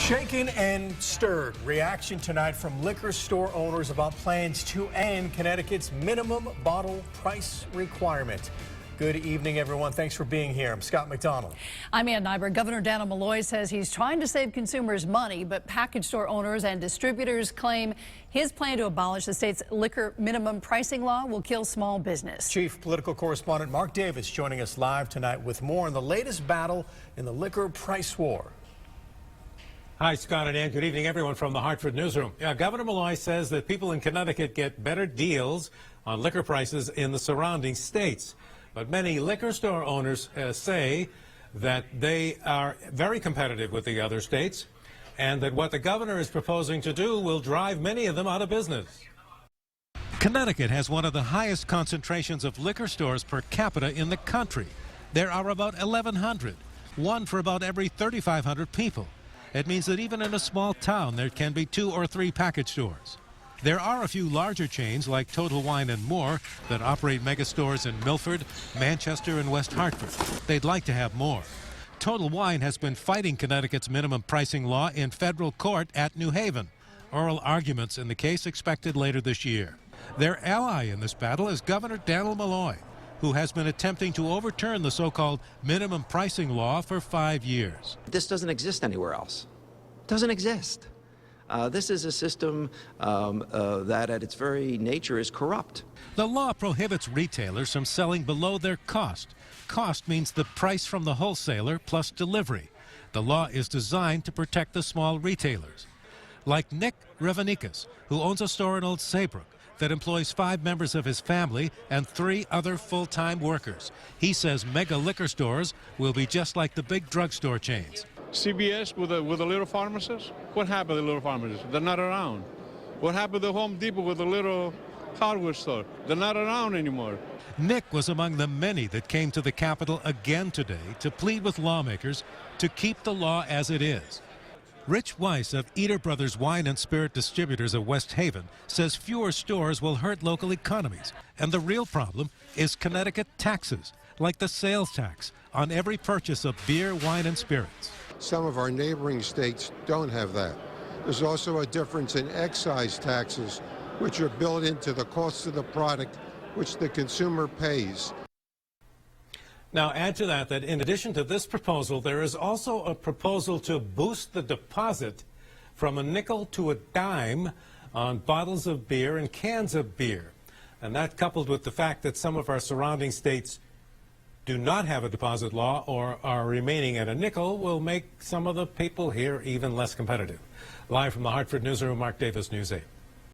Shaken and stirred. Reaction tonight from liquor store owners about plans to end Connecticut's minimum bottle price requirement. Good evening, everyone. Thanks for being here. I'm Scott McDonald. I'm Ann Nyberg. Governor Dannel Malloy says he's trying to save consumers money, but package store owners and distributors claim his plan to abolish the state's liquor minimum pricing law will kill small business. Chief Political Correspondent Mark Davis joining us live tonight with more on the latest battle in the liquor price war. Hi, Scott and Ann. Good evening, everyone from the Hartford newsroom. Governor Malloy says that people in Connecticut get better deals on liquor prices in the surrounding states. But many liquor store owners say that they are very competitive with the other states and that what the governor is proposing to do will drive many of them out of business. Connecticut has one of the highest concentrations of liquor stores per capita in the country. There are about 1,100, one for about every 3,500 people. It means that even in a small town, there can be 2 or 3 package stores. There are a few larger chains like Total Wine and more that operate mega stores in Milford, Manchester, and West Hartford. They'd like to have more. Total Wine has been fighting Connecticut's minimum pricing law in federal court at New Haven. Oral arguments in the case expected later this year. Their ally in this battle is Governor Dannel Malloy, who has been attempting to overturn the so-called minimum pricing law for 5 years. This doesn't exist anywhere else. It doesn't exist. This is a system that at its very nature is corrupt. The law prohibits retailers from selling below their cost. Cost means the price from the wholesaler plus delivery. The law is designed to protect the small retailers. Like Nick Revanikas, who owns a store in Old Saybrook that employs 5 members of his family and 3 other full-time workers. He says mega liquor stores will be just like the big drugstore chains. CVS with the little pharmacists? What happened to the little pharmacists? They're not around. What happened to Home Depot with the little hardware store? They're not around anymore. Nick was among the many that came to the Capitol again today to plead with lawmakers to keep the law as it is. Rich Weiss of Eater Brothers Wine and Spirit Distributors of West Haven says fewer stores will hurt local economies. And the real problem is Connecticut taxes, like the sales tax on every purchase of beer, wine, and spirits. Some of our neighboring states don't have that. There's also a difference in excise taxes, which are built into the cost of the product, which the consumer pays. Now, add to that in addition to this proposal, there is also a proposal to boost the deposit from a nickel to a dime on bottles of beer and cans of beer. And that, coupled with the fact that some of our surrounding states do not have a deposit law or are remaining at a nickel, will make some of the people here even less competitive. Live from the Hartford newsroom, Mark Davis, News 8.